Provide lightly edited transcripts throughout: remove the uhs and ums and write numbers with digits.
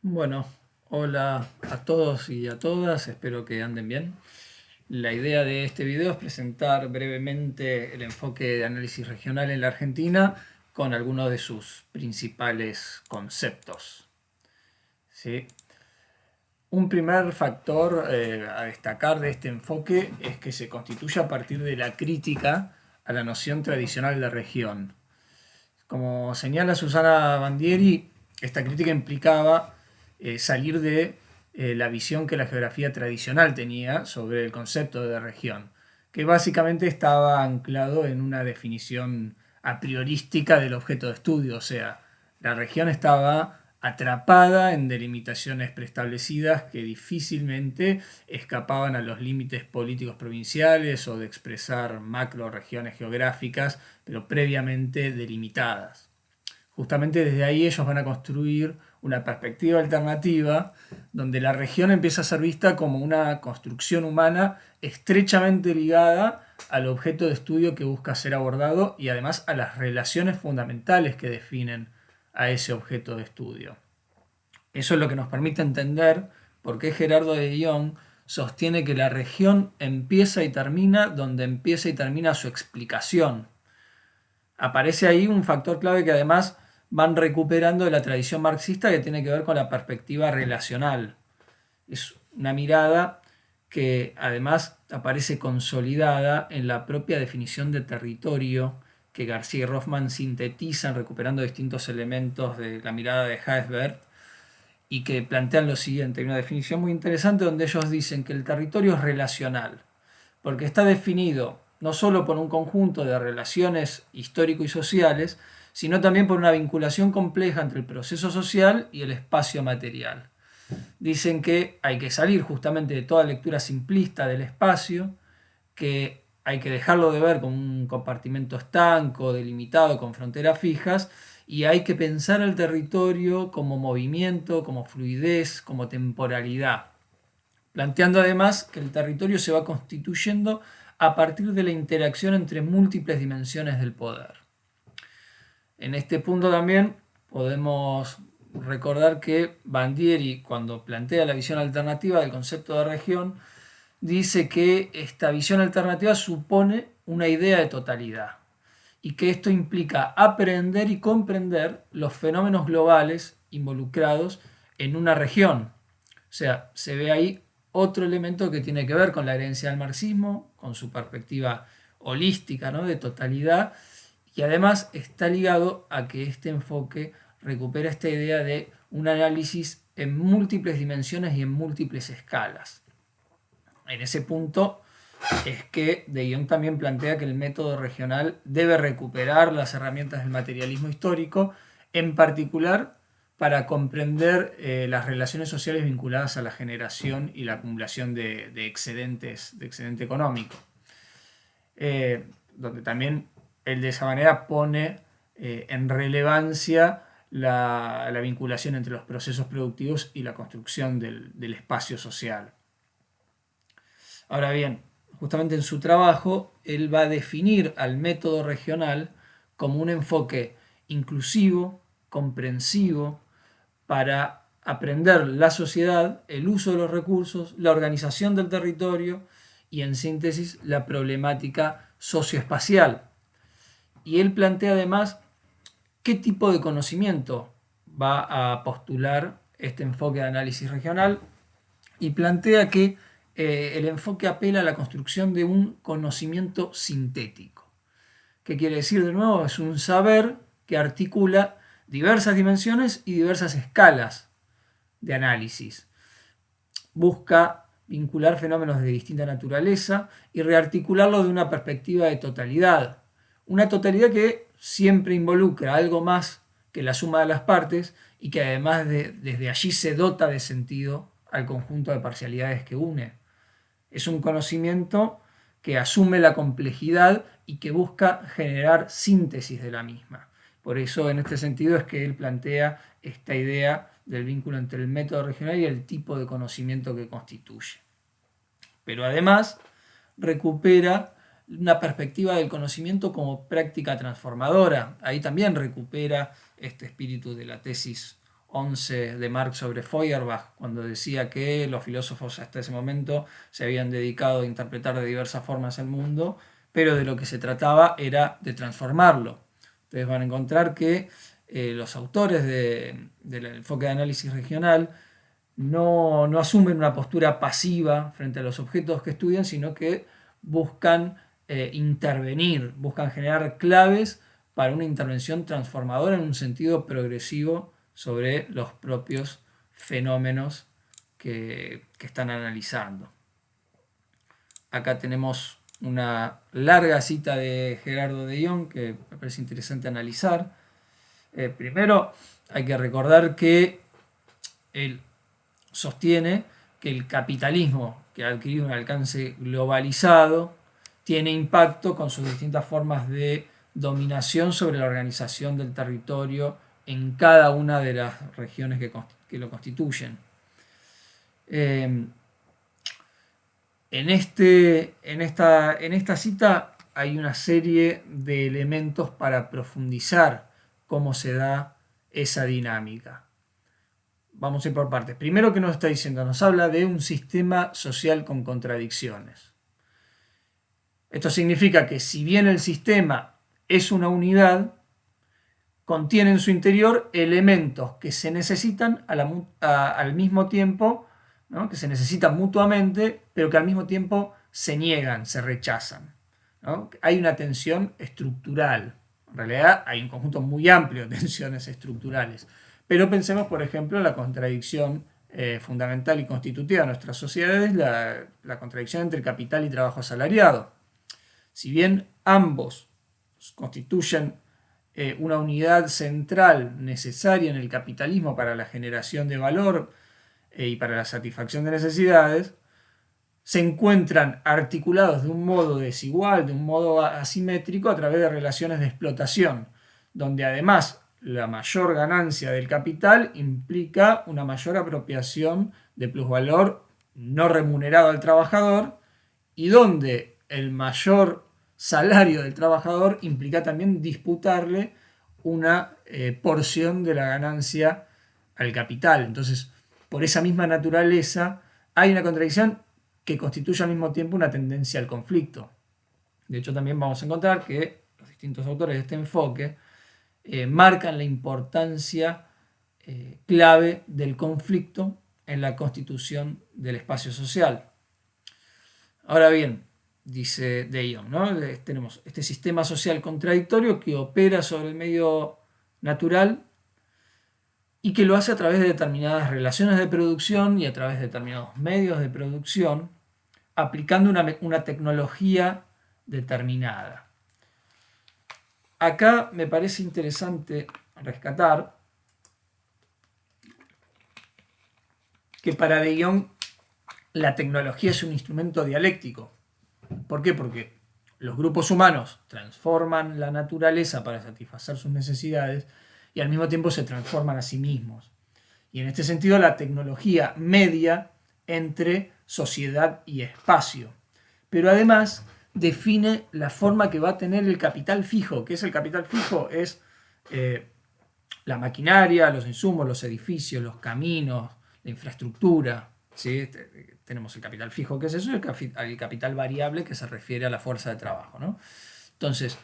Bueno, hola a todos y a todas, espero que anden bien. La idea de este video es presentar brevemente el enfoque de análisis regional en la Argentina con algunos de sus principales conceptos. ¿Sí? Un primer factor a destacar de este enfoque es que se constituye a partir de la crítica a la noción tradicional de región. Como señala Susana Bandieri, esta crítica implicaba salir de la visión que la geografía tradicional tenía sobre el concepto de región, que básicamente estaba anclado en una definición a priorística del objeto de estudio, o sea, la región estaba atrapada en delimitaciones preestablecidas que difícilmente escapaban a los límites políticos provinciales o de expresar macro regiones geográficas, pero previamente delimitadas. Justamente desde ahí ellos van a construir una perspectiva alternativa donde la región empieza a ser vista como una construcción humana estrechamente ligada al objeto de estudio que busca ser abordado y además a las relaciones fundamentales que definen a ese objeto de estudio. Eso es lo que nos permite entender por qué Gerardo de Dion sostiene que la región empieza y termina donde empieza y termina su explicación. Aparece ahí un factor clave que además van recuperando de la tradición marxista que tiene que ver con la perspectiva relacional. Es una mirada que además aparece consolidada en la propia definición de territorio que García y Rothman sintetizan recuperando distintos elementos de la mirada de Heisberg y que plantean lo siguiente. Hay una definición muy interesante donde ellos dicen que el territorio es relacional, porque está definido no solo por un conjunto de relaciones histórico y sociales, sino también por una vinculación compleja entre el proceso social y el espacio material. Dicen que hay que salir justamente de toda lectura simplista del espacio, que hay que dejarlo de ver como un compartimento estanco, delimitado, con fronteras fijas, y hay que pensar el territorio como movimiento, como fluidez, como temporalidad, planteando además que el territorio se va constituyendo a partir de la interacción entre múltiples dimensiones del poder. En este punto también podemos recordar que Bandieri, cuando plantea la visión alternativa del concepto de región, dice que esta visión alternativa supone una idea de totalidad y que esto implica aprender y comprender los fenómenos globales involucrados en una región. O sea, se ve ahí otro elemento que tiene que ver con la herencia del marxismo, con su perspectiva holística, ¿no?, de totalidad, y además está ligado a que este enfoque recupera esta idea de un análisis en múltiples dimensiones y en múltiples escalas. En ese punto es que De Jong también plantea que el método regional debe recuperar las herramientas del materialismo histórico, en particular para comprender las relaciones sociales vinculadas a la generación y la acumulación de excedentes, de excedente económico. Donde también él de esa manera pone en relevancia la vinculación entre los procesos productivos y la construcción del espacio social. Ahora bien, justamente en su trabajo, él va a definir al método regional como un enfoque inclusivo, comprensivo, para aprender la sociedad, el uso de los recursos, la organización del territorio y, en síntesis, la problemática socioespacial. Y él plantea además qué tipo de conocimiento va a postular este enfoque de análisis regional y plantea que el enfoque apela a la construcción de un conocimiento sintético. ¿Qué quiere decir de nuevo? Es un saber que articula diversas dimensiones y diversas escalas de análisis. Busca vincular fenómenos de distinta naturaleza y rearticularlo de una perspectiva de totalidad. Una totalidad que siempre involucra algo más que la suma de las partes y que además desde allí se dota de sentido al conjunto de parcialidades que une. Es un conocimiento que asume la complejidad y que busca generar síntesis de la misma. Por eso, en este sentido, es que él plantea esta idea del vínculo entre el método regional y el tipo de conocimiento que constituye. Pero además recupera una perspectiva del conocimiento como práctica transformadora. Ahí también recupera este espíritu de la tesis 11 de Marx sobre Feuerbach, cuando decía que los filósofos hasta ese momento se habían dedicado a interpretar de diversas formas el mundo, pero de lo que se trataba era de transformarlo. Ustedes van a encontrar que los autores del enfoque de análisis regional no asumen una postura pasiva frente a los objetos que estudian, sino que buscan intervenir, buscan generar claves para una intervención transformadora en un sentido progresivo sobre los propios fenómenos que están analizando. Acá tenemos una larga cita de Gerardo de Jong que me parece interesante analizar. Primero, hay que recordar que él sostiene que el capitalismo, que ha adquirido un alcance globalizado, tiene impacto con sus distintas formas de dominación sobre la organización del territorio en cada una de las regiones que lo constituyen. En esta cita hay una serie de elementos para profundizar cómo se da esa dinámica. Vamos a ir por partes. Primero, ¿qué nos está diciendo? Nos habla de un sistema social con contradicciones. Esto significa que si bien el sistema es una unidad, contiene en su interior elementos que se necesitan al mismo tiempo, ¿no? Que se necesitan mutuamente, pero que al mismo tiempo se niegan, se rechazan, ¿no? Hay una tensión estructural. En realidad hay un conjunto muy amplio de tensiones estructurales. Pero pensemos, por ejemplo, en la contradicción fundamental y constitutiva de nuestras sociedades, la contradicción entre capital y trabajo asalariado. Si bien ambos constituyen una unidad central necesaria en el capitalismo para la generación de valor y para la satisfacción de necesidades, se encuentran articulados de un modo desigual, de un modo asimétrico a través de relaciones de explotación, donde además la mayor ganancia del capital implica una mayor apropiación de plusvalor no remunerado al trabajador y donde el mayor salario del trabajador implica también disputarle una porción de la ganancia al capital. Entonces, por esa misma naturaleza, hay una contradicción que constituye al mismo tiempo una tendencia al conflicto. De hecho, también vamos a encontrar que los distintos autores de este enfoque marcan la importancia clave del conflicto en la constitución del espacio social. Ahora bien, dice De Jong, ¿no? Tenemos este sistema social contradictorio que opera sobre el medio natural y que lo hace a través de determinadas relaciones de producción y a través de determinados medios de producción, aplicando una tecnología determinada. Acá me parece interesante rescatar que para De Jong la tecnología es un instrumento dialéctico. ¿Por qué? Porque los grupos humanos transforman la naturaleza para satisfacer sus necesidades y al mismo tiempo se transforman a sí mismos. Y en este sentido la tecnología media entre sociedad y espacio. Pero además define la forma que va a tener el capital fijo. ¿Qué es el capital fijo? Es la maquinaria, los insumos, los edificios, los caminos, la infraestructura. ¿Sí? Tenemos el capital fijo, que es eso, y el capital variable, que se refiere a la fuerza de trabajo, ¿no? Entonces,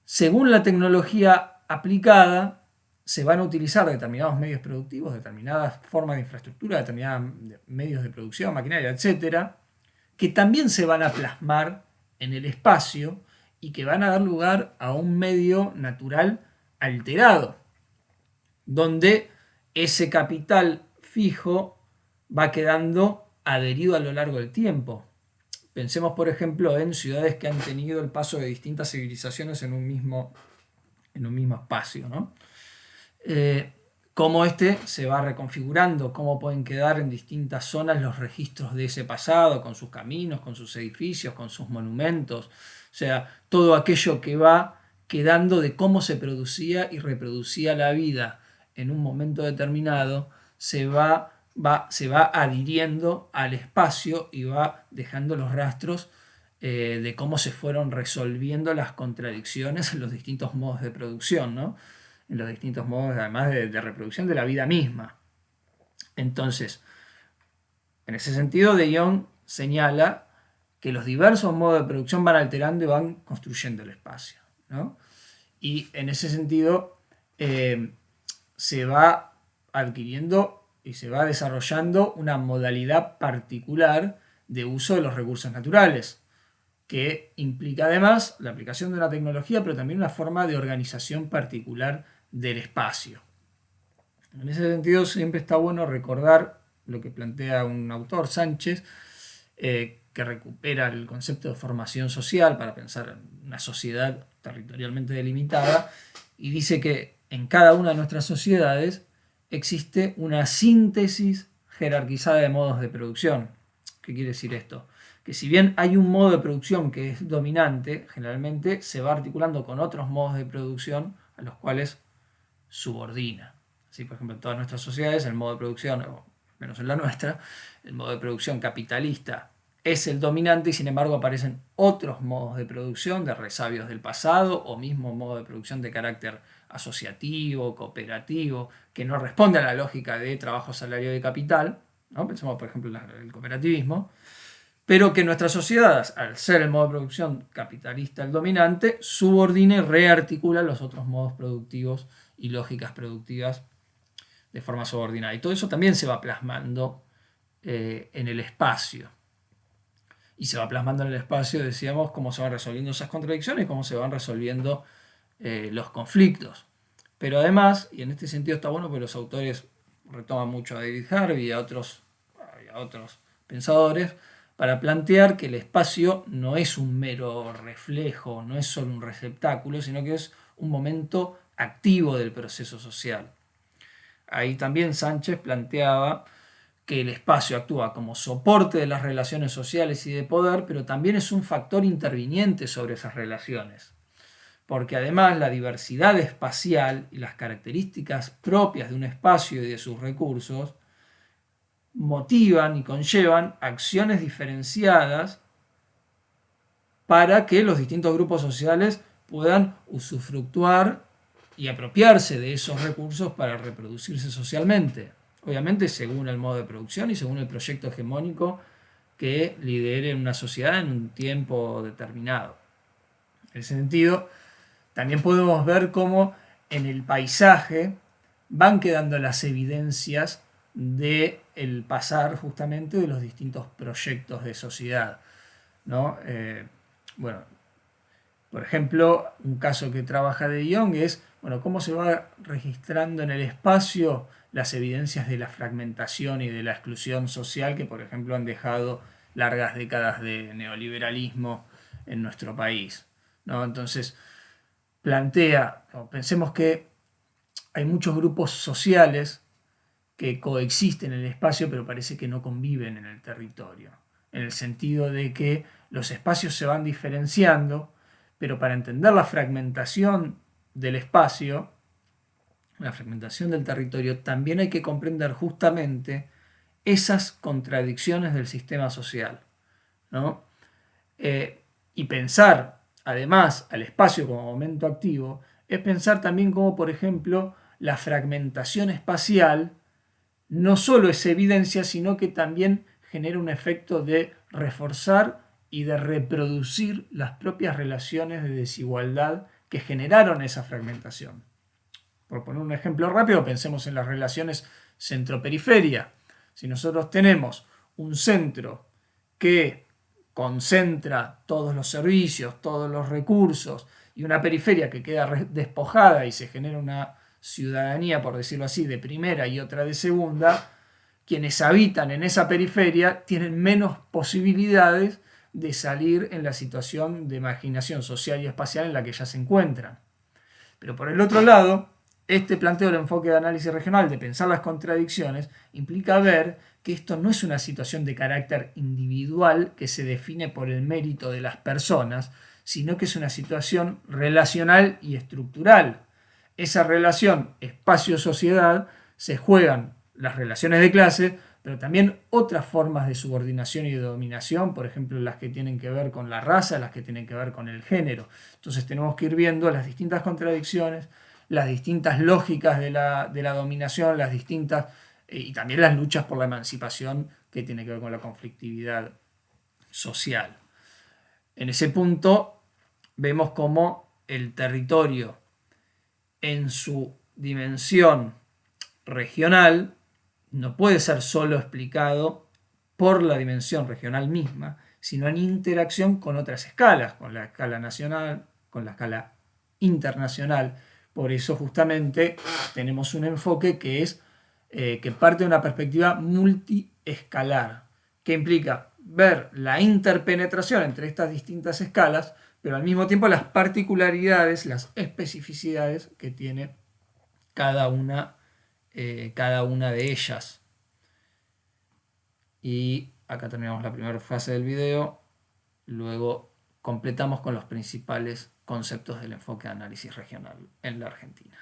según la tecnología aplicada, se van a utilizar determinados medios productivos, determinadas formas de infraestructura, determinados medios de producción, maquinaria, etcétera, que también se van a plasmar en el espacio y que van a dar lugar a un medio natural alterado, donde ese capital fijo va quedando adherido a lo largo del tiempo. Pensemos, por ejemplo, en ciudades que han tenido el paso de distintas civilizaciones en un mismo espacio, ¿no? Cómo este se va reconfigurando, cómo pueden quedar en distintas zonas los registros de ese pasado, con sus caminos, con sus edificios, con sus monumentos. O sea, todo aquello que va quedando de cómo se producía y reproducía la vida en un momento determinado, se va adhiriendo al espacio y va dejando los rastros de cómo se fueron resolviendo las contradicciones en los distintos modos de producción, ¿no? en los distintos modos, además de reproducción de la vida misma. Entonces, en ese sentido, De Jong señala que los diversos modos de producción van alterando y van construyendo el espacio, ¿no? Y en ese sentido se va adquiriendo y se va desarrollando una modalidad particular de uso de los recursos naturales, que implica además la aplicación de una tecnología, pero también una forma de organización particular del espacio. En ese sentido, siempre está bueno recordar lo que plantea un autor, Sánchez, que recupera el concepto de formación social para pensar en una sociedad territorialmente delimitada, y dice que en cada una de nuestras sociedades existe una síntesis jerarquizada de modos de producción. ¿Qué quiere decir esto? Que si bien hay un modo de producción que es dominante, generalmente se va articulando con otros modos de producción a los cuales subordina. Así, por ejemplo, en todas nuestras sociedades el modo de producción, o menos en la nuestra, el modo de producción capitalista es el dominante, y sin embargo aparecen otros modos de producción de resabios del pasado, o mismo modo de producción de carácter asociativo, cooperativo, que no responde a la lógica de trabajo, salario de capital, ¿no? Pensemos por ejemplo en el cooperativismo, pero que nuestras sociedades, al ser el modo de producción capitalista el dominante, subordina y rearticula los otros modos productivos y lógicas productivas de forma subordinada. Y todo eso también se va plasmando en el espacio. Y se va plasmando en el espacio, decíamos, cómo se van resolviendo esas contradicciones, cómo se van resolviendo los conflictos. Pero además, y en este sentido está bueno porque los autores retoman mucho a David Harvey y a otros pensadores, para plantear que el espacio no es un mero reflejo, no es solo un receptáculo, sino que es un momento activo del proceso social. Ahí también Sánchez planteaba que el espacio actúa como soporte de las relaciones sociales y de poder, pero también es un factor interviniente sobre esas relaciones. Porque además la diversidad espacial y las características propias de un espacio y de sus recursos motivan y conllevan acciones diferenciadas para que los distintos grupos sociales puedan usufructuar y apropiarse de esos recursos para reproducirse socialmente. Obviamente según el modo de producción y según el proyecto hegemónico que lidere una sociedad en un tiempo determinado. En ese sentido, también podemos ver cómo en el paisaje van quedando las evidencias del pasar justamente de los distintos proyectos de sociedad, ¿no? Bueno, por ejemplo, un caso que trabaja De Jong es, bueno, cómo se va registrando en el espacio las evidencias de la fragmentación y de la exclusión social que, por ejemplo, han dejado largas décadas de neoliberalismo en nuestro país, ¿no? Entonces, plantea, pensemos que hay muchos grupos sociales que coexisten en el espacio, pero parece que no conviven en el territorio, en el sentido de que los espacios se van diferenciando, pero para entender la fragmentación del espacio, la fragmentación del territorio, también hay que comprender justamente esas contradicciones del sistema social, ¿no? Y pensar, además, al espacio como momento activo, es pensar también como, por ejemplo, la fragmentación espacial no solo es evidencia, sino que también genera un efecto de reforzar y de reproducir las propias relaciones de desigualdad que generaron esa fragmentación. Por poner un ejemplo rápido, pensemos en las relaciones centro-periferia. Si nosotros tenemos un centro que concentra todos los servicios, todos los recursos, y una periferia que queda despojada y se genera una ciudadanía, por decirlo así, de primera y otra de segunda, quienes habitan en esa periferia tienen menos posibilidades de salir en la situación de marginación social y espacial en la que ya se encuentran. Pero por el otro lado, este planteo del enfoque de análisis regional, de pensar las contradicciones, implica ver que esto no es una situación de carácter individual que se define por el mérito de las personas, sino que es una situación relacional y estructural. Esa relación espacio-sociedad se juegan las relaciones de clase, pero también otras formas de subordinación y de dominación, por ejemplo, las que tienen que ver con la raza, las que tienen que ver con el género. Entonces tenemos que ir viendo las distintas contradicciones, las distintas lógicas de la dominación, las distintas, y también las luchas por la emancipación que tiene que ver con la conflictividad social. En ese punto vemos cómo el territorio en su dimensión regional no puede ser solo explicado por la dimensión regional misma, sino en interacción con otras escalas, con la escala nacional, con la escala internacional. Por eso justamente tenemos un enfoque que es que parte de una perspectiva multiescalar, que implica ver la interpenetración entre estas distintas escalas, pero al mismo tiempo las particularidades, las especificidades que tiene cada una de ellas. Y acá terminamos la primera fase del video. Luego completamos con los principales conceptos del enfoque de análisis regional en la Argentina.